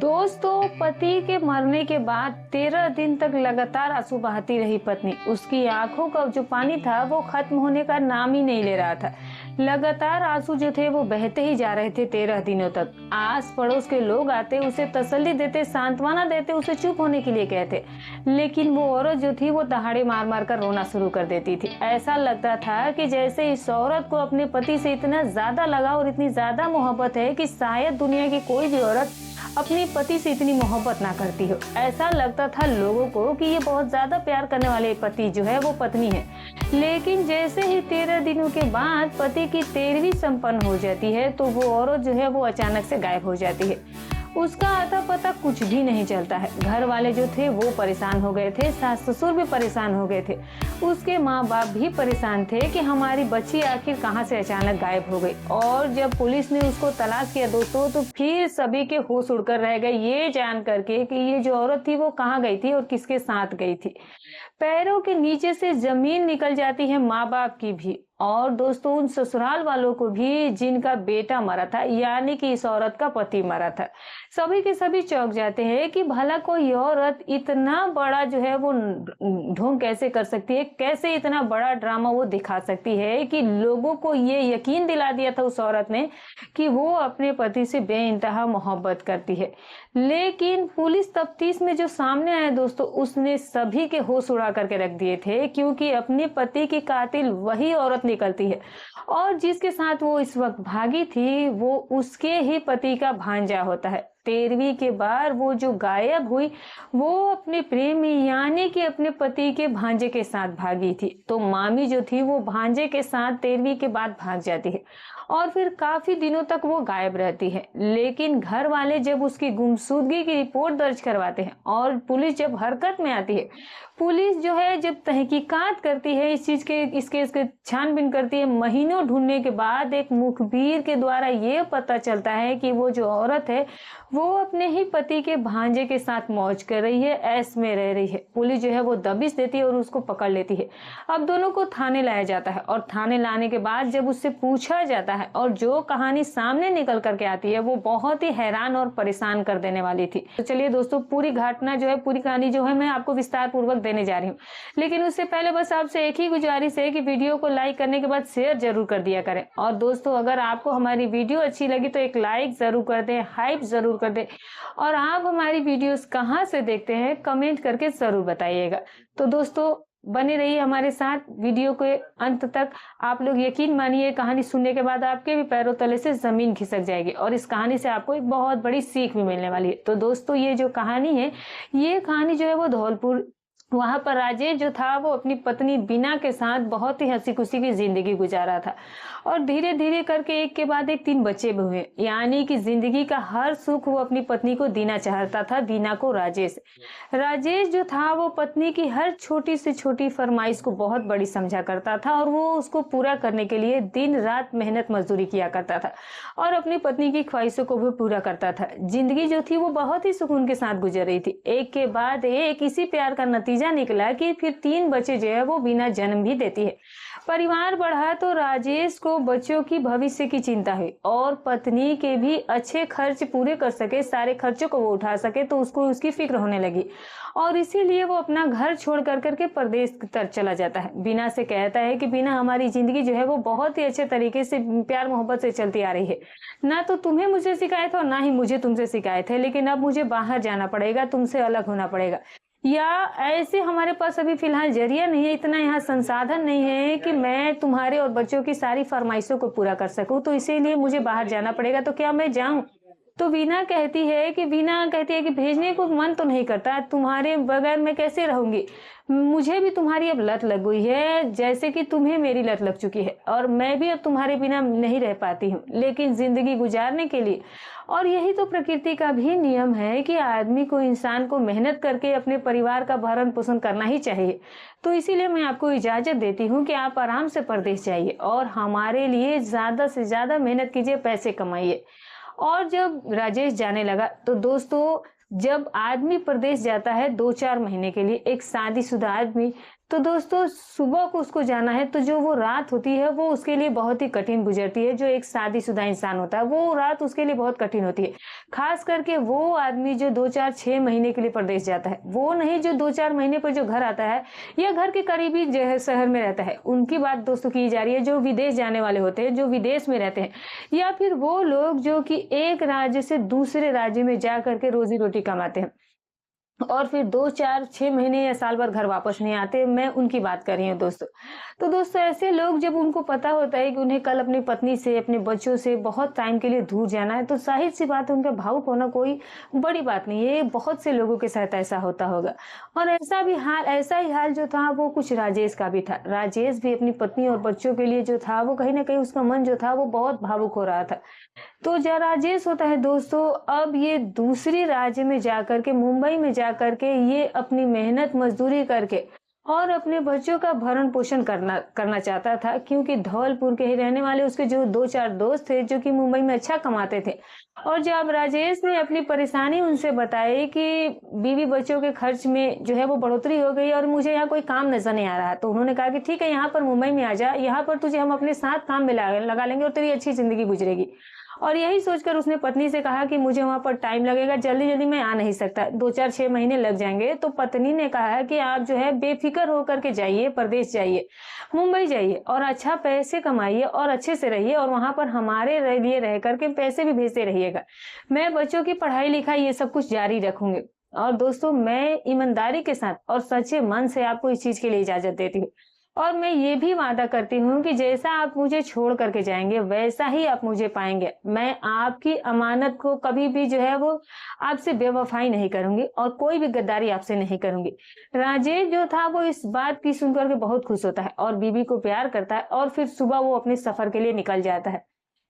दोस्तों, पति के मरने के बाद 13 दिन तक लगातार आंसू बहाती रही पत्नी। उसकी आंखों का जो पानी था वो खत्म होने का नाम ही नहीं ले रहा था। लगातार आंसू जो थे वो बहते ही जा रहे थे 13 दिनों तक। आस पड़ोस के लोग आते, उसे तसल्ली देते, सांत्वना देते, उसे चुप होने के लिए कहते, लेकिन वो औरत जो थी वो दहाड़े मार मार कर रोना शुरू कर देती थी। ऐसा लगता था कि जैसे इस औरत को अपने पति से इतना ज्यादा लगाव और इतनी ज्यादा मोहब्बत है कि शायद दुनिया की कोई भी औरत अपनी पति से इतनी मोहब्बत ना करती हो। ऐसा लगता था लोगों को कि ये बहुत ज्यादा प्यार करने वाले पति जो है वो पत्नी है। लेकिन जैसे ही 13 दिनों के बाद पति की 13वीं संपन्न हो जाती है तो वो औरत जो है वो अचानक से गायब हो जाती है। उसका आता पता कुछ भी नहीं चलता है। घर वाले जो थे वो परेशान हो गए थे, सास ससुर भी परेशान हो गए थे, उसके माँ बाप भी परेशान थे कि हमारी बच्ची आखिर कहाँ से अचानक गायब हो गई। और जब पुलिस ने उसको तलाश किया दोस्तों, तो फिर सभी के होश उड़कर रह गए ये जान करके कि ये जो औरत थी वो कहाँ गई थी और किसके साथ गई थी। पैरों के नीचे से जमीन निकल जाती है माँ बाप की भी, और दोस्तों उन ससुराल वालों को भी जिनका बेटा मरा था, यानी कि इस औरत का पति मरा था। सभी के सभी चौंक जाते हैं कि भला कोई औरत इतना बड़ा जो है वो ढोंग कैसे कर सकती है, कैसे इतना बड़ा ड्रामा वो दिखा सकती है कि लोगों को ये यकीन दिला दिया था उस औरत ने कि वो अपने पति से बेइंतहा मोहब्बत करती है। लेकिन पुलिस तफ्तीश में जो सामने आया दोस्तों, उसने सभी के होश उड़ा करके रख दिए थे, क्योंकि अपने पति की कातिल वही औरत निकलती है और जिसके साथ वो इस वक्त भागी थी वो उसके ही पति का भांजा होता है। 13वीं के बाद वो जो गायब हुई वो अपने प्रेमी यानी कि अपने पति के भांजे के साथ भागी थी। तो मामी जो थी वो भांजे के साथ 13वीं के बाद भाग जाती है और फिर काफी दिनों तक वो गायब रहती है। लेकिन घर वाले जब उसकी गुमशुदगी की रिपोर्ट दर्ज करवाते हैं और पुलिस जब हरकत में आती है, पुलिस जो है जब तहकीकात करती है इस चीज के इस केस के छानबीन करती है, महीनों ढूंढने के बाद एक मुखबिर के द्वारा ये पता चलता है कि वो जो औरत है वो अपने ही पति के भांजे के साथ मौज कर रही है, ऐश में रह रही है। पुलिस जो है वो दबिश देती है और उसको पकड़ लेती है। अब दोनों को थाने लाया जाता है और थाने लाने के बाद जब उससे पूछा जाता है और जो कहानी सामने निकल करके आती है वो बहुत ही हैरान और परेशान कर देने वाली थी। तो चलिए दोस्तों, पूरी घटना जो है, पूरी कहानी जो है मैं आपको विस्तार पूर्वक देने जा रही हूँ। लेकिन उससे पहले बस आपसे एक ही गुजारिश है कि वीडियो को लाइक करने के बाद शेयर जरूर कर दिया करें। और दोस्तों, अगर आपको हमारी वीडियो अच्छी लगी तो एक लाइक जरूर कर दें, हाइप जरूर कर दें। और आप हमारी वीडियोस कहाँ से देखते हैं कमेंट करके जरूर बताइएगा। तो दोस्तों, बने रहिए हमारे साथ वीडियो के अंत तक। आप लोग यकीन मानिए, कहानी सुनने के बाद आपके भी पैरों तले से जमीन खिसक जाएगी और इस कहानी से आपको एक बहुत बड़ी सीख भी मिलने वाली है। तो दोस्तों, ये जो कहानी है, ये कहानी जो है वो धौलपुर, वहां पर राजेश जो था वो अपनी पत्नी बीना के साथ बहुत ही हंसी खुशी की जिंदगी गुजारा था और धीरे धीरे करके एक के बाद एक 3 बच्चे भी हुए, यानी कि जिंदगी का हर सुख वो अपनी पत्नी को देना चाहता था, बीना को राजेश। राजेश जो था वो पत्नी की हर छोटी से छोटी फरमाइश को बहुत बड़ी समझा करता था और वो उसको पूरा करने के लिए दिन रात मेहनत मजदूरी किया करता था और अपनी पत्नी की ख्वाहिशों को भी पूरा करता था। जिंदगी जो थी वो बहुत ही सुकून के साथ गुजर रही थी। एक के बाद एक इसी प्यार का नतीजा निकला कि फिर 3 बच्चे जो है वो बिना जन्म भी देती है। परिवार बढ़ा तो राजेश को बच्चों की भविष्य की चिंता हुई और पत्नी के भी अच्छे खर्च पूरे कर सके, सारे खर्चों को वो उठा सके, तो उसको उसकी फिक्र होने लगी और इसीलिए वो अपना घर छोड़ करके परदेश की तरफ चला जाता है। बीना से कहता है कि बीना, हमारी जिंदगी जो है वो बहुत ही अच्छे तरीके से प्यार मोहब्बत से चलती आ रही है, ना तो तुम्हें मुझसे शिकायत है और ना ही मुझे तुमसे शिकायत है, लेकिन अब मुझे बाहर जाना पड़ेगा, तुमसे अलग होना पड़ेगा, या ऐसे हमारे पास अभी फिलहाल जरिया नहीं है, इतना यहाँ संसाधन नहीं है कि मैं तुम्हारे और बच्चों की सारी फरमाइशों को पूरा कर सकूं, तो इसीलिए मुझे बाहर जाना पड़ेगा। तो क्या मैं जाऊं? तो बीना कहती है कि भेजने को मन तो नहीं करता, तुम्हारे बगैर मैं कैसे रहूंगी, मुझे भी तुम्हारी अब लत लग गई है, जैसे कि तुम्हें मेरी लत लग चुकी है और मैं भी अब तुम्हारे बिना नहीं रह पाती हूँ, लेकिन जिंदगी गुजारने के लिए, और यही तो प्रकृति का भी नियम है कि आदमी को, इंसान को मेहनत करके अपने परिवार का भरण पोषण करना ही चाहिए। तो इसीलिए मैं आपको इजाजत देती हूँ कि आप आराम से परदेश जाइए और हमारे लिए ज्यादा से ज्यादा मेहनत कीजिए, पैसे कमाइए। और जब राजेश जाने लगा तो दोस्तों, जब आदमी प्रदेश जाता है 2-4 महीने के लिए, एक शादीशुदा आदमी, तो दोस्तों सुबह को उसको जाना है तो जो वो रात होती है वो उसके लिए बहुत ही कठिन गुजरती है। जो एक शादीशुदा इंसान होता है वो रात उसके लिए बहुत कठिन होती है। खास करके वो आदमी जो 2-4-6 महीने के लिए प्रदेश जाता है, वो नहीं जो 2-4 महीने पर जो घर आता है या घर के करीबी जो है शहर में रहता है, उनकी बात दोस्तों की जा रही है। जो विदेश जाने वाले होते हैं, जो विदेश में रहते हैं, या फिर वो लोग जो कि एक राज्य से दूसरे राज्य में जा करके रोजी रोटी कमाते हैं और फिर 2-4-6 महीने या साल भर घर वापस नहीं आते, मैं उनकी बात कर रही हूँ दोस्तों। तो दोस्तों ऐसे लोग जब उनको पता होता है कि उन्हें कल अपनी पत्नी से, अपने बच्चों से बहुत टाइम के लिए दूर जाना है, तो ज़ाहिर-सी बात है उनका भावुक होना कोई बड़ी बात नहीं है। ये बहुत से लोगों के साथ ऐसा होता होगा और ऐसा ही हाल जो था वो कुछ राजेश का भी था। राजेश भी अपनी पत्नी और बच्चों के लिए जो था वो कहीं न कहीं उसका मन जो था वो बहुत भावुक हो रहा था। तो जो राजेश होता है दोस्तों, अब ये दूसरी राज्य में जाकर के, मुंबई में जाकर के ये अपनी मेहनत मजदूरी करके और अपने बच्चों का भरण पोषण करना करना चाहता था, क्योंकि धौलपुर के ही रहने वाले उसके जो 2-4 दोस्त थे जो कि मुंबई में अच्छा कमाते थे। और जब राजेश ने अपनी परेशानी उनसे बताई कि बीवी बच्चों के खर्च में जो है वो बढ़ोतरी हो गई और मुझे यहाँ कोई काम नजर नहीं आ रहा, तो उन्होंने कहा कि ठीक है, यहाँ पर मुंबई में आ जा, यहाँ पर तुझे हम अपने साथ काम में लगा लेंगे और तेरी अच्छी जिंदगी गुजरेगी। और यही सोचकर उसने पत्नी से कहा कि मुझे वहां पर टाइम लगेगा, जल्दी जल्दी मैं आ नहीं सकता, 2-4-6 महीने लग जाएंगे। तो पत्नी ने कहा कि आप जो है बेफिक्र होकर के जाइए, प्रदेश जाइए, मुंबई जाइए और अच्छा पैसे कमाइए और अच्छे से रहिए और वहां पर हमारे लिए रह करके पैसे भी भेजते रहिएगा। मैं बच्चों की पढ़ाई लिखाई ये सब कुछ जारी रखूंगी। और दोस्तों मैं ईमानदारी के साथ और सच्चे मन से आपको इस चीज के लिए इजाजत देती हूँ और मैं ये भी वादा करती हूँ कि जैसा आप मुझे छोड़ करके जाएंगे वैसा ही आप मुझे पाएंगे। मैं आपकी अमानत को कभी भी जो है वो आपसे बेवफाई नहीं करूंगी और कोई भी गद्दारी आपसे नहीं करूंगी। राजेश जो था वो इस बात की सुनकर के बहुत खुश होता है और बीवी को प्यार करता है और फिर सुबह वो अपने सफर के लिए निकल जाता है।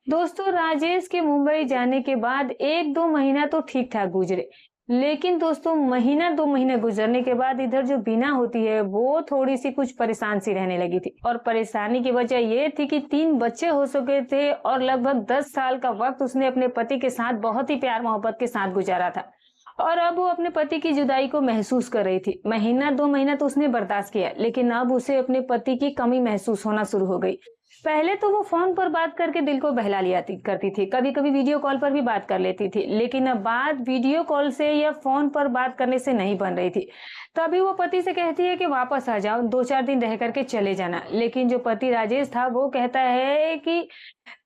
दोस्तों राजेश के मुंबई जाने के बाद 1-2 महीना तो ठीक ठाक गुजरे, लेकिन दोस्तों महीना 2 महीने गुजरने के बाद इधर जो बीना होती है वो थोड़ी सी कुछ परेशान सी रहने लगी थी। और परेशानी की वजह ये थी कि 3 बच्चे हो चुके थे और लगभग 10 साल का वक्त उसने अपने पति के साथ बहुत ही प्यार मोहब्बत के साथ गुजारा था और अब वो अपने पति की जुदाई को महसूस कर रही थी। महीना 2 महीना तो उसने बर्दाश्त किया, लेकिन अब उसे अपने पति की कमी महसूस होना शुरू हो गई। पहले तो वो फोन पर बात करके दिल को बहला लिया करती थी, कभी कभी वीडियो कॉल पर भी बात कर लेती थी, लेकिन अब बात वीडियो कॉल से या फोन पर बात करने से नहीं बन रही थी। तभी वो पति से कहती है कि वापस आ जाओ, 2-4 दिन रह करके चले जाना। लेकिन जो पति राजेश था वो कहता है कि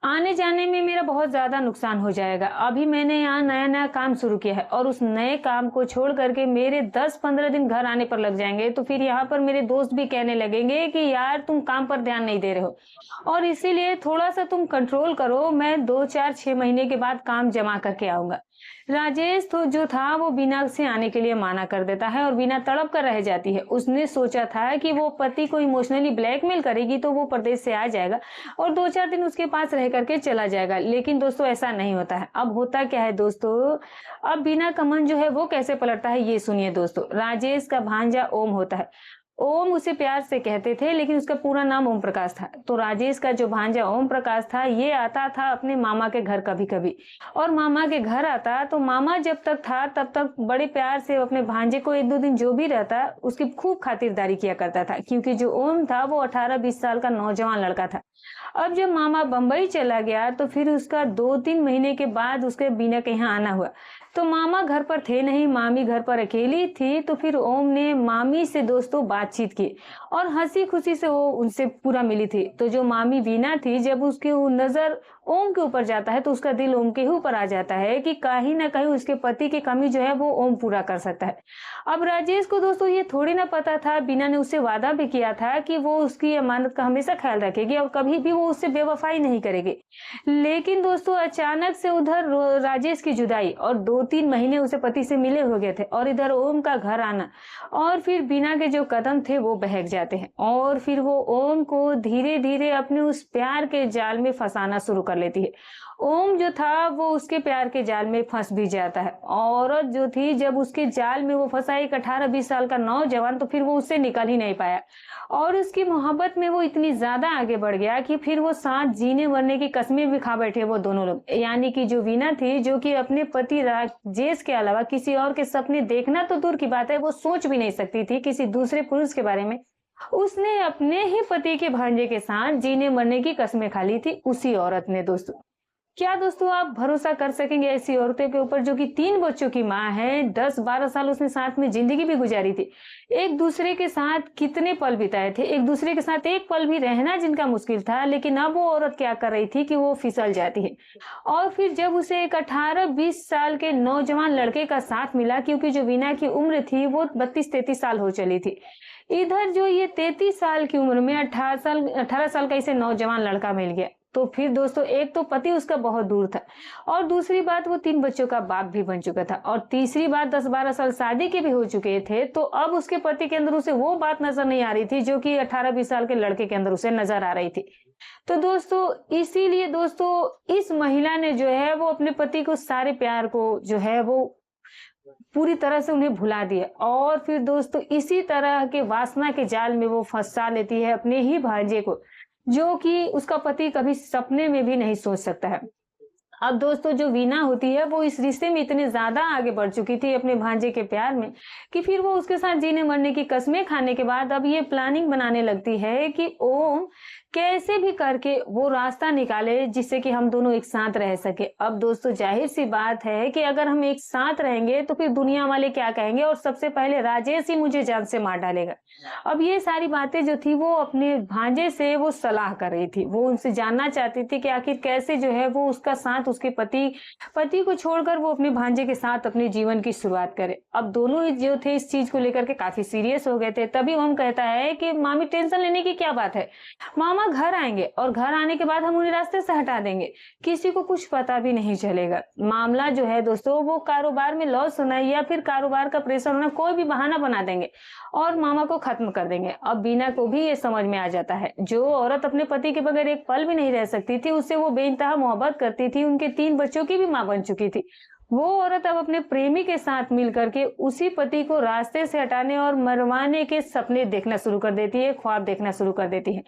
आने जाने में मेरा बहुत ज्यादा नुकसान हो जाएगा। अभी मैंने यहाँ नया नया काम शुरू किया है और उस नए काम को छोड़ करके मेरे 10-15 दिन घर आने पर लग जाएंगे, तो फिर यहाँ पर मेरे दोस्त भी कहने लगेंगे कि यार तुम काम पर ध्यान नहीं दे रहे हो और इसीलिए थोड़ा सा तुम कंट्रोल करो, मैं 2-4-6 महीने के बाद काम जमा करके आऊंगा। राजेश तो जो था वो बीना से आने के लिए माना कर देता है और बीना तड़प कर रह जाती है। उसने सोचा था कि वो पति को इमोशनली ब्लैकमेल करेगी तो वो प्रदेश से आ जाएगा और 2-4 दिन उसके पास रह करके चला जाएगा, लेकिन दोस्तों ऐसा नहीं होता है। अब होता क्या है दोस्तों, अब बीना का मन जो है वो कैसे पलटता है ये सुनिए दोस्तों। राजेश का भांजा ओम होता है, ओम उसे प्यार से कहते थे लेकिन उसका पूरा नाम ओम प्रकाश था। तो राजेश का जो भांजा ओम प्रकाश था ये आता था अपने मामा के घर कभी कभी, और मामा के घर आता तो मामा जब तक था तब तक बड़े प्यार से अपने भांजे को 1-2 दिन जो भी रहता उसकी खूब खातिरदारी किया करता था, क्योंकि जो ओम था वो 18-20 साल का नौजवान लड़का था। अब जब मामा बंबई चला गया तो फिर उसका 2-3 महीने के बाद उसके बीना के यहाँ आना हुआ, तो मामा घर पर थे नहीं, मामी घर पर अकेली थी। तो फिर ओम ने मामी से दोस्तों बातचीत की और हंसी खुशी से वो उनसे पूरा मिली थी। तो जो मामी वीना थी, जब उसकी नजर ओम के ऊपर जाता है तो उसका दिल ओम के ही ऊपर आ जाता है कि कहीं ना कहीं उसके पति की कमी जो है वो ओम पूरा कर सकता है। अब राजेश को दोस्तों ये थोड़ी ना पता था, बीना ने उससे वादा भी किया था कि वो उसकी अमानत का हमेशा ख्याल रखेगी और कभी भी वो उससे बेवफाई नहीं करेगी। लेकिन दोस्तों अचानक से उधर राजेश की जुदाई और 2-3 महीने उसे पति से मिले हो गए थे और इधर ओम का घर आना और फिर बीना के जो कदम थे वो बहक जाते हैं और फिर वो ओम को धीरे धीरे अपने उस प्यार के जाल में फंसाना शुरू कर लेती है। ओम जो था वो उसके प्यार के जाल में फंस भी जाता है। औरत जो थी जब उसके जाल में वो फंसा एक 18-20 साल का नौजवान, तो फिर वो उससे निकल ही नहीं पाया और उसकी मोहब्बत में वो इतनी ज्यादा आगे बढ़ गया कि फिर वो साथ जीने मरने की कस्में भी खा बैठे वो दोनों लोग। यानी कि जो वीना थी, जो कि अपने पति राजेश के अलावा किसी और के सपने देखना तो दूर की बात है, वो सोच भी नहीं सकती थी किसी दूसरे पुरुष के बारे में, उसने अपने ही पति के भांजे के साथ जीने मरने की कस्में खा ली थी, उसी औरत ने दोस्तों। क्या दोस्तों आप भरोसा कर सकेंगे ऐसी औरतों के ऊपर जो कि 3 बच्चों की माँ है, 10-12 साल उसने साथ में ज़िंदगी भी गुज़ारी थी। एक दूसरे के साथ कितने पल बिताए थे, एक दूसरे के साथ एक पल भी रहना जिनका मुश्किल था, लेकिन अब वो औरत क्या कर रही थी कि वो फिसल जाती है। और फिर जब उसे एक 18-20 साल के नौजवान लड़के का साथ मिला, क्योंकि जो वीना की उम्र थी वो 32-33 साल हो चली थी। इधर जो ये 33 साल की उम्र में 18 साल का इसे नौजवान लड़का मिल गया। तो फिर दोस्तों एक तो पति उसका बहुत दूर था और दूसरी बात वो 3 बच्चों का बाप भी बन चुका था और तीसरी बात 10-12 साल शादी के भी हो चुके थे। तो अब उसके पति के अंदर उसे वो बात नजर नहीं आ रही थी जो कि 18-20 साल के लड़के के अंदर उसे नजर आ रही थी। तो दोस्तों इसीलिए दोस्तों इस महिला ने जो है वो अपने पति को सारे प्यार को जो है वो पूरी तरह से उन्हें भुला दिया और फिर दोस्तों इसी तरह के वासना के जाल में वो फंसा लेती है अपने ही भांजे को, जो कि उसका पति कभी सपने में भी नहीं सोच सकता है। अब दोस्तों जो वीना होती है वो इस रिश्ते में इतनी ज्यादा आगे बढ़ चुकी थी अपने भांजे के प्यार में कि फिर वो उसके साथ जीने मरने की कस्में खाने के बाद अब ये प्लानिंग बनाने लगती है कि ओम कैसे भी करके वो रास्ता निकाले जिससे कि हम दोनों एक साथ रह सके। अब दोस्तों जाहिर सी बात है कि अगर हम एक साथ रहेंगे तो फिर दुनिया वाले क्या कहेंगे और सबसे पहले राजेश ही मुझे जान से मार डालेगा। अब ये सारी बातें जो थी वो अपने भांजे से वो सलाह कर रही थी, वो उनसे जानना चाहती थी कि आखिर कैसे जो है वो उसका साथ उसके पति पति को छोड़कर वो अपने भांजे के साथ अपने जीवन की शुरुआत करे। अब दोनों ही जो थे इस चीज को लेकर के काफी सीरियस हो गए थे। तभी ओम कहता है कि मामी टेंशन लेने की क्या बात है, मामा घर आएंगे और घर आने के बाद हम उन्हें रास्ते से हटा देंगे, किसी को कुछ पता भी नहीं चलेगा। मामला जो है दोस्तों वो कारोबार में लॉस होना या फिर कारोबार का प्रेशर होना, कोई भी बहाना बना देंगे और मामा को खत्म कर देंगे। अब बीना को भी ये समझ में आ जाता है, जो औरत अपने पति के बगैर एक पल भी नहीं रह सकती थी, उससे वो बेइंतहा मोहब्बत करती थी, उनके 3 बच्चों की भी मां बन चुकी थी, वो औरत अब अपने प्रेमी के साथ मिलकर के उसी पति को रास्ते से हटाने और मरवाने के सपने देखना शुरू कर देती है, ख्वाब देखना शुरू कर देती है।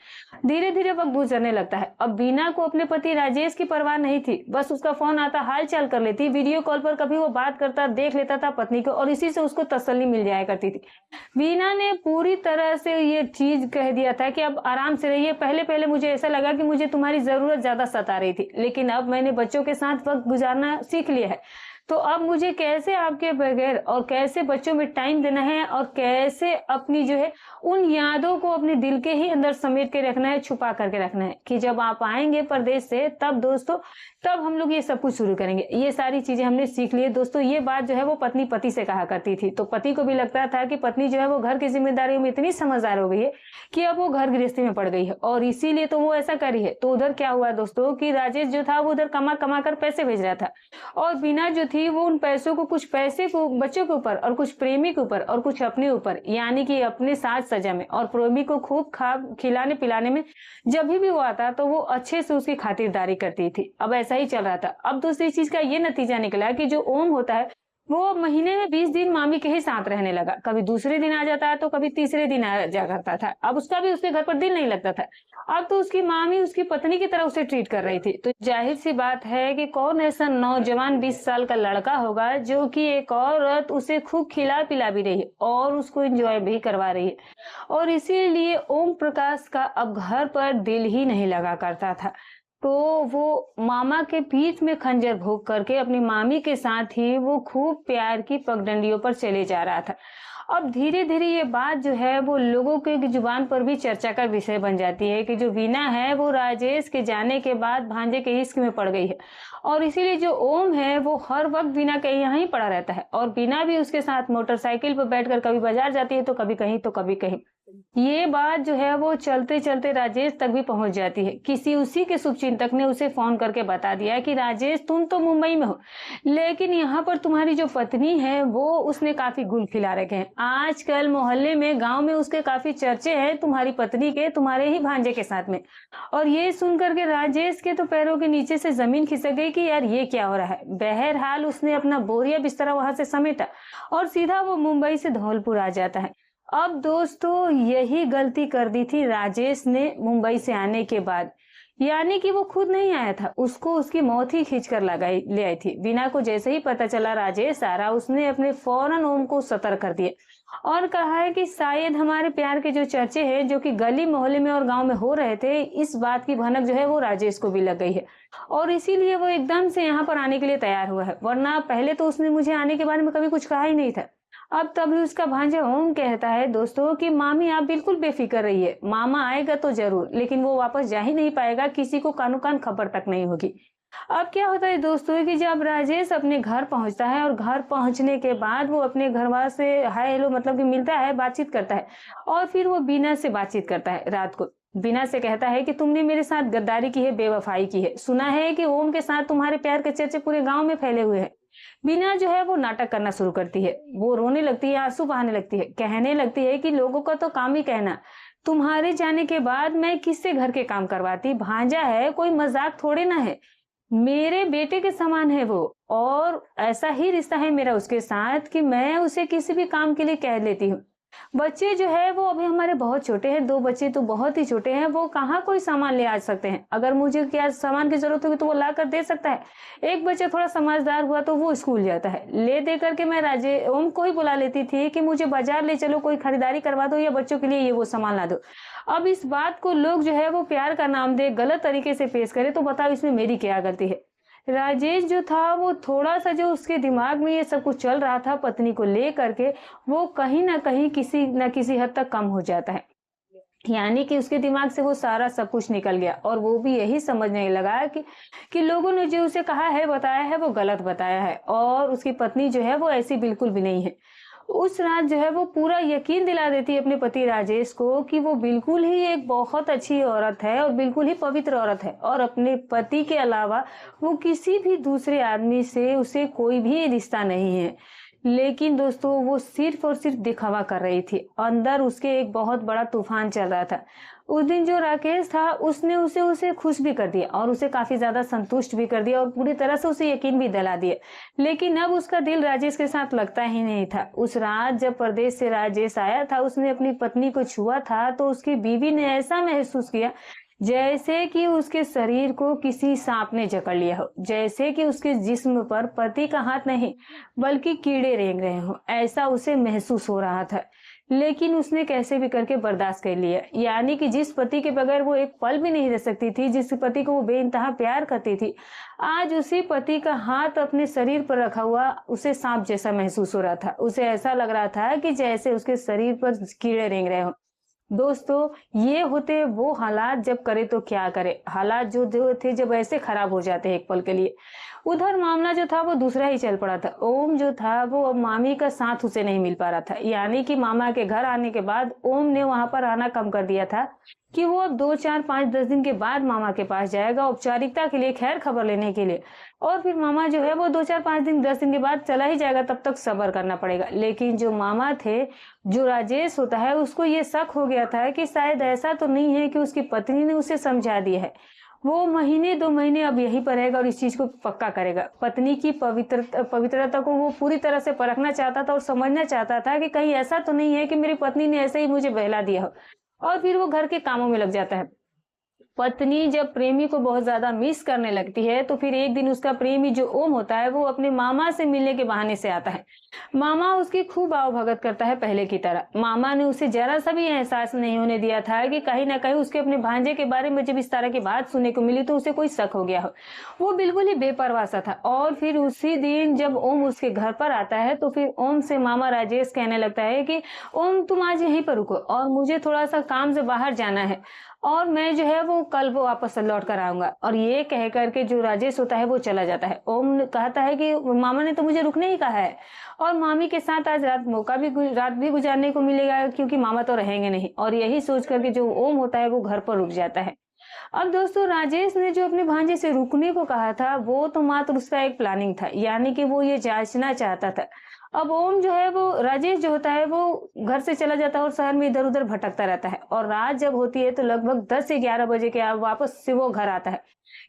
धीरे धीरे वक्त गुजरने लगता है। अब बीना को अपने पति राजेश की परवाह नहीं थी, बस उसका फोन आता हाल चाल कर लेती, वीडियो कॉल पर कभी वो बात करता देख लेता था पत्नी को और इसी से उसको तसल्ली मिल जाया करती थी। बीना ने पूरी तरह से ये चीज कह दिया था कि अब आराम से रहिए, पहले पहले मुझे ऐसा लगा कि मुझे तुम्हारी जरूरत ज्यादा सता रही थी, लेकिन अब मैंने बच्चों के साथ वक्त गुजारना सीख लिया है, तो अब मुझे कैसे आपके बगैर और कैसे बच्चों में टाइम देना है और कैसे अपनी जो है उन यादों को अपने दिल के ही अंदर समेट के रखना है, छुपा करके रखना है कि जब आप आएंगे परदेश से तब दोस्तों तब हम लोग ये सब कुछ शुरू करेंगे। ये सारी चीजें हमने सीख ली है दोस्तों। ये बात जो है वो पत्नी पति से कहा करती थी, तो पति को भी लगता था कि पत्नी जो है वो घर की जिम्मेदारियों में इतनी समझदार हो गई है कि अब वो घर गृहस्थी में पड़ गई है और इसीलिए तो वो ऐसा करी है। तो उधर क्या हुआ दोस्तों कि राजेश जो था वो उधर कमा कमा कर पैसे भेज रहा था और बीना जो थी वो उन पैसों को कुछ पैसे को बच्चों के ऊपर और कुछ प्रेमी के ऊपर और कुछ अपने ऊपर यानी कि अपने साज सजा में और प्रेमी को खूब खिलाने पिलाने में जब भी वो आता तो वो अच्छे से उसकी खातिरदारी करती थी। अब ऐसा ही चल रहा था। अब दूसरी चीज का ये नतीजा निकला कि जो ओम होता है वो महीने में 20 दिन मामी के ही साथ रहने लगा, कभी दूसरे दिन आ जाता है तो कभी तीसरे दिन आ जा करता था। अब उसका भी उसके घर पर दिल नहीं लगता था। अब तो उसकी मामी उसकी पत्नी की तरह उसे ट्रीट कर रही थी। तो जाहिर सी बात है कि कौन ऐसा नौजवान 20 साल का लड़का होगा जो कि एक औरत उसे खूब खिला पिला भी रही है और उसको एंजॉय भी करवा रही है, और इसीलिए ओम प्रकाश का अब घर पर दिल ही नहीं लगा करता था। तो वो मामा के पीठ में खंजर भोग करके अपनी मामी के साथ ही वो खूब प्यार की पगडंडियों पर चले जा रहा था। अब धीरे धीरे ये बात जो है वो लोगों के जुबान पर भी चर्चा का विषय बन जाती है कि जो वीना है वो राजेश के जाने के बाद भांजे के इश्क में पड़ गई है और इसीलिए जो ओम है वो हर वक्त बीना के यहाँ ही पड़ा रहता है और बीना भी उसके साथ मोटरसाइकिल पर बैठकर कभी बाजार जाती है तो कभी कहीं तो कभी कहीं। ये बात जो है वो चलते चलते राजेश तक भी पहुंच जाती है। किसी उसी के शुभचिंतक ने उसे फोन करके बता दिया कि राजेश तुम तो मुंबई में हो, लेकिन यहाँ पर तुम्हारी जो पत्नी है वो उसने काफी गुल खिला रखे हैं। आजकल मोहल्ले में गांव में उसके काफी चर्चे हैं तुम्हारी पत्नी के, तुम्हारे ही भांजे के साथ में। और ये सुन करके राजेश के तो पैरों के नीचे से जमीन खिसक गई कि यार ये क्या हो रहा है। बहरहाल उसने अपना बोरिया बिस्तरा वहां से समेटा और सीधा वो मुंबई से धौलपुर आ जाता है। अब दोस्तों यही गलती कर दी थी राजेश ने मुंबई से आने के बाद। यानी कि वो खुद नहीं आया था, उसको उसकी मौत ही खींच कर लगाई ले आई थी। बीना को जैसे ही पता चला राजेश आ रहा, उसने अपने फौरन ओम को सतर्क कर दिया और कहा है कि शायद हमारे प्यार के जो चर्चे हैं जो कि गली मोहल्ले में और गांव में हो रहे थे, इस बात की भनक जो है वो राजेश को भी लग गई है और इसीलिए वो एकदम से यहाँ पर आने के लिए तैयार हुआ है। वरना पहले तो उसने मुझे आने के बारे में कभी कुछ कहा ही नहीं था। अब तभी उसका भांजा ओम कहता है दोस्तों कि मामी आप बिल्कुल बेफिक्र रहिए, मामा आएगा तो जरूर, लेकिन वो वापस जा ही नहीं पाएगा, किसी को कानो कान खबर तक नहीं होगी। अब क्या होता है दोस्तों कि जब राजेश अपने घर पहुंचता है और घर पहुंचने के बाद वो अपने घर वाले से हाय हेलो मतलब कि मिलता है, बातचीत करता है और फिर वो बीना से बातचीत करता है। रात को बीना से कहता है कि तुमने मेरे साथ गद्दारी की है, बेवफाई की है, सुना है कि ओम के साथ तुम्हारे प्यार के चर्चे पूरे गांव में फैले हुए हैं। बीना जो है वो नाटक करना शुरू करती है, वो रोने लगती है, आंसू बहाने लगती है, कहने लगती है कि लोगों का तो काम ही कहना, तुम्हारे जाने के बाद मैं किससे घर के काम करवाती, भांजा है कोई मजाक थोड़े ना है, मेरे बेटे के समान है वो और ऐसा ही रिश्ता है मेरा उसके साथ कि मैं उसे किसी भी काम के लिए कह लेती हूँ। बच्चे जो है वो अभी हमारे बहुत छोटे हैं, 2 बच्चे तो बहुत ही छोटे हैं, वो कहाँ कोई सामान ले आ सकते हैं, अगर मुझे क्या सामान की जरूरत होगी तो वो ला कर दे सकता है। एक बच्चा थोड़ा समझदार हुआ तो वो स्कूल जाता है, ले दे करके मैं राजे ओम को ही बुला लेती थी कि मुझे बाजार ले चलो, कोई खरीदारी करवा दो या बच्चों के लिए ये वो सामान ला दो। अब इस बात को लोग जो है वो प्यार का नाम दे गलत तरीके से पेश करे तो बताओ इसमें मेरी क्या गलती है। राजेश जो था वो थोड़ा सा जो उसके दिमाग में ये सब कुछ चल रहा था पत्नी को ले करके, वो कहीं ना कहीं किसी न किसी हद तक कम हो जाता है। यानी कि उसके दिमाग से वो सारा सब कुछ निकल गया और वो भी यही समझने लगा कि लोगों ने जो उसे कहा है बताया है वो गलत बताया है और उसकी पत्नी जो है वो ऐसी बिल्कुल भी नहीं है। उस रात जो है वो पूरा यकीन दिला देती है अपने पति राजेश को कि वो बिल्कुल ही एक बहुत अच्छी औरत है और बिल्कुल ही पवित्र औरत है और अपने पति के अलावा वो किसी भी दूसरे आदमी से उसे कोई भी रिश्ता नहीं है। लेकिन दोस्तों वो सिर्फ और सिर्फ दिखावा कर रही थी, अंदर उसके एक बहुत बड़ा तूफान चल रहा था। उस दिन जो राकेश था उसने उसे खुश भी कर दिया और उसे काफी ज्यादा संतुष्ट भी कर दिया और पूरी तरह से उसे यकीन भी दिला दिया, लेकिन अब उसका दिल राजेश के साथ लगता ही नहीं था। उस रात जब परदेश से राजेश आया था, उसने अपनी पत्नी को छुआ था तो उसकी बीवी ने ऐसा महसूस किया जैसे कि उसके शरीर को किसी सांप ने जकड़ लिया हो, जैसे कि उसके जिस्म पर पति का हाथ नहीं बल्कि कीड़े रेंग रहे हो, ऐसा उसे महसूस हो रहा था। लेकिन उसने कैसे भी करके बर्दाश्त कर लिया। यानी कि जिस पति के बगैर वो एक पल भी नहीं रह सकती थी, जिस पति को वो बेइंतहा प्यार करती थी, आज उसी पति का हाथ अपने शरीर पर रखा हुआ उसे सांप जैसा महसूस हो रहा था। उसे ऐसा लग रहा था कि जैसे उसके शरीर पर कीड़े रेंग रहे हो। दोस्तों ये होते वो हालात जब करे तो क्या करे, हालात जो जो थे जब ऐसे खराब हो जाते हैं एक पल के लिए। उधर मामला जो था वो दूसरा ही चल पड़ा था। ओम जो था वो अब मामी का साथ उसे नहीं मिल पा रहा था। यानी कि मामा के घर आने के बाद ओम ने वहां पर आना कम कर दिया था कि वो अब 2 4 5 10 दिन के बाद मामा के पास जाएगा औपचारिकता के लिए, खैर खबर लेने के लिए, और फिर मामा जो है वो 2 4 5 दिन 10 दिन के बाद चला ही जाएगा, तब तक सब्र करना पड़ेगा। लेकिन जो मामा थे, जो राजेश होता है, उसको ये शक हो गया था कि शायद ऐसा तो नहीं है कि उसकी पत्नी ने उसे समझा दिया है। वो महीने 2 महीने अब यहीं पर रहेगा और इस चीज को पक्का करेगा। पत्नी की पवित्रता को वो पूरी तरह से परखना चाहता था और समझना चाहता था कि कहीं ऐसा तो नहीं है कि मेरी पत्नी ने ऐसे ही मुझे बहला दिया हो, और फिर वो घर के कामों में लग जाता है। पत्नी जब प्रेमी को बहुत ज्यादा मिस करने लगती है तो फिर एक दिन उसका प्रेमी जो ओम होता है वो अपने मामा से मिलने के बहाने से आता है। मामा उसकी खूब आवभगत करता है पहले की तरह। मामा ने उसे जरा सा भी एहसास नहीं होने दिया था कि कहीं ना कहीं उसके अपने भांजे के बारे में जब इस तरह की बात सुनने को मिली तो उसे कोई शक हो गया हो। वो बिल्कुल ही बेपरवाह सा था। और फिर उसी दिन जब ओम उसके घर पर आता है तो फिर ओम से मामा राजेश कहने लगता है कि ओम तुम आज यहीं पर रुको और मुझे थोड़ा सा काम से बाहर जाना है और मैं जो है वो कल वो वापस लौट कर आऊंगा। और ये कह करके जो राजेश होता है वो चला जाता है। ओम कहता है कि मामा ने तो मुझे रुकने ही कहा है और मामी के साथ आज रात भी गुजारने को मिलेगा क्योंकि मामा तो रहेंगे नहीं। और यही सोच करके जो ओम होता है वो घर पर रुक जाता है। अब दोस्तों राजेश ने जो अपने भांजे से रुकने को कहा था वो तो मात्र उसका एक प्लानिंग था, यानी कि वो ये जांचना चाहता था। अब ओम जो है वो राजेश जो होता है वो घर से चला जाता है और शहर में इधर उधर भटकता रहता है और रात जब होती है तो लगभग 10 से 11 बजे के वापस से वो घर आता है,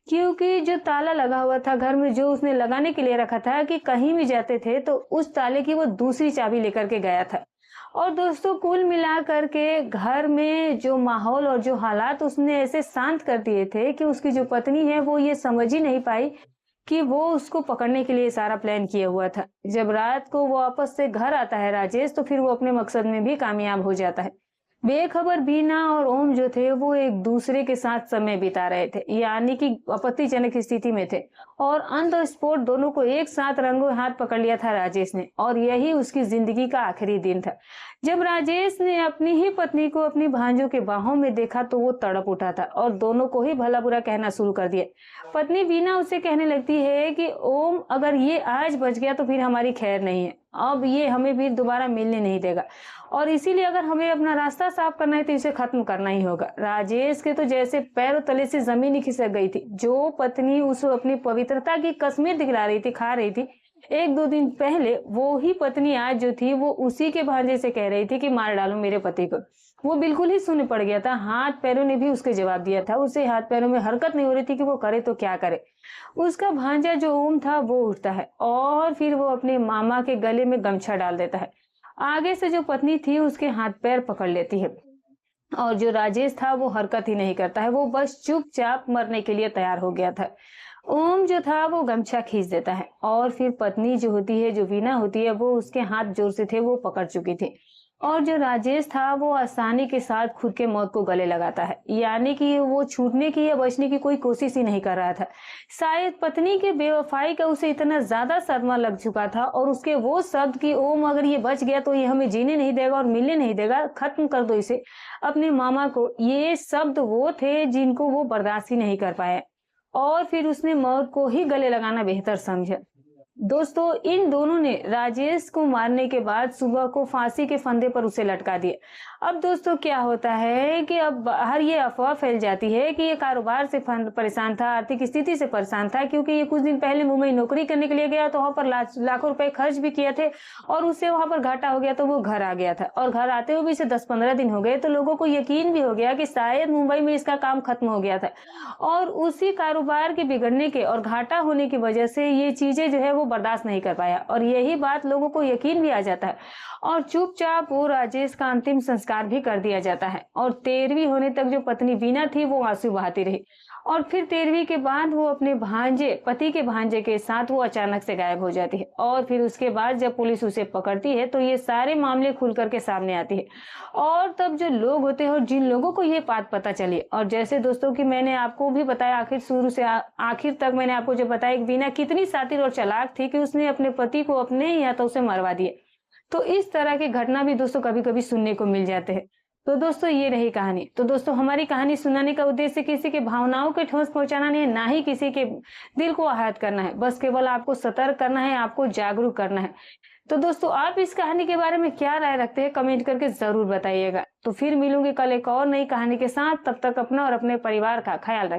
क्योंकि जो ताला लगा हुआ था घर में जो उसने लगाने के लिए रखा था कि कहीं भी जाते थे तो उस ताले की वो दूसरी चाबी लेकर के गया था। और दोस्तों कुल मिला करके घर में जो माहौल और जो हालात उसने ऐसे शांत कर दिए थे कि उसकी जो पत्नी है वो ये समझ ही नहीं पाई कि वो उसको पकड़ने के लिए सारा प्लान किया हुआ था। जब रात को वो वापस से घर आता है राजेश, तो फिर वो अपने मकसद में भी कामयाब हो जाता है। बेखबर बीना और ओम जो थे वो एक दूसरे के साथ समय बिता रहे थे, यानी कि आपत्तिजनक स्थिति में थे, और ऑन द स्पॉट दोनों को एक साथ रंगों हाथ पकड़ लिया था राजेश ने, और यही उसकी जिंदगी का आखिरी दिन था। जब राजेश ने अपनी ही पत्नी को अपनी भांजों के बाहों में देखा तो वो तड़प उठा था और दोनों को ही भला बुरा कहना शुरू कर दिया। पत्नी बीना उसे कहने लगती है कि ओम अगर ये आज बच गया तो फिर हमारी खैर नहीं है, अब ये हमें भी दोबारा मिलने नहीं देगा, और इसीलिए अगर हमें अपना रास्ता साफ करना है तो इसे खत्म करना ही होगा। राजेश के तो जैसे पैरों तले से जमीन ही खिसक गई थी। जो पत्नी उसे अपनी पवित्रता की कस्में दिखला रही थी, खा रही थी, एक दो दिन पहले वो ही पत्नी आज जो थी वो उसी के भांजे से कह रही थी कि मार डालो मेरे पति को। वो बिल्कुल ही सुन पड़ गया था। हाथ पैरों ने भी उसके जवाब दिया था। उसे हाथ पैरों में हरकत नहीं हो रही थी कि वो करे तो क्या करे। उसका भांजा जो ओम था वो उठता है और फिर वो अपने मामा के गले में गमछा डाल देता है। आगे से जो पत्नी थी उसके हाथ पैर पकड़ लेती है, और जो राजेश था वो हरकत ही नहीं करता है। वो बस चुपचाप मरने के लिए तैयार हो गया था। ओम जो था वो गमछा खींच देता है, और फिर पत्नी जो होती है, जो वीना होती है, वो उसके हाथ जोर से थे वो पकड़ चुकी थी, और जो राजेश था वो आसानी के साथ खुद के मौत को गले लगाता है, यानी कि वो छूटने की या बचने की कोई कोशिश ही नहीं कर रहा था। शायद पत्नी के बेवफाई का उसे इतना ज्यादा सदमा लग चुका था, और उसके वो शब्द कि ओम अगर ये बच गया तो ये हमें जीने नहीं देगा और मिलने नहीं देगा, खत्म कर दो इसे, अपने मामा को, ये शब्द वो थे जिनको वो बर्दाश्त ही नहीं कर पाया, और फिर उसने मौत को ही गले लगाना बेहतर समझा। दोस्तों इन दोनों ने राजेश को मारने के बाद सुबह को फांसी के फंदे पर उसे लटका दिया। अब दोस्तों क्या होता है कि अब बाहर ये अफवाह फैल जाती है कि ये कारोबार से परेशान था, आर्थिक स्थिति से परेशान था, क्योंकि ये कुछ दिन पहले मुंबई नौकरी करने के लिए गया तो वहां पर लाखों रुपए खर्च भी किए थे, और उससे वहां पर घाटा हो गया तो वो घर आ गया था, और घर आते हुए भी इसे 10-15 दिन हो गए, तो लोगों को यकीन भी हो गया कि शायद मुंबई में इसका काम खत्म हो गया था, और उसी कारोबार के बिगड़ने के और घाटा होने की वजह से ये चीजें जो है वो बर्दाश्त नहीं कर पाया, और यही बात लोगों को यकीन भी आ जाता है, और चुपचाप वो राजेश का अंतिम संस्कार भी कर दिया जाता है। और 13वीं होने तक जो पत्नी वीना थी वो आंसू बहाती रही, और फिर 13वीं के बाद वो अपने भांजे, पति के भांजे के साथ वो अचानक से गायब हो जाती है, और फिर उसके बाद जब पुलिस उसे पकड़ती है तो ये सारे मामले खुल करके सामने आती है, और तब जो लोग होते हैं और जिन लोगों को ये बात पता चली, और जैसे दोस्तों कि मैंने आपको भी बताया, आखिर शुरू से आखिर तक मैंने आपको जो बताया कि वीना कितनी शातिर और चालाक थी कि उसने अपने पति को अपने ही हाथों से मरवा दिया। तो इस तरह की घटना भी दोस्तों कभी कभी सुनने को मिल जाते हैं। तो दोस्तों ये रही कहानी। तो दोस्तों हमारी कहानी सुनाने का उद्देश्य किसी के भावनाओं के ठोस पहुंचाना नहीं है, ना ही किसी के दिल को आहत करना है, बस केवल आपको सतर्क करना है, आपको जागरूक करना है। तो दोस्तों आप इस कहानी के बारे में क्या राय रखते हैं कमेंट करके जरूर बताइएगा। तो फिर मिलूंगी कल एक और नई कहानी के साथ, तब तक अपना और अपने परिवार का ख्याल रखें।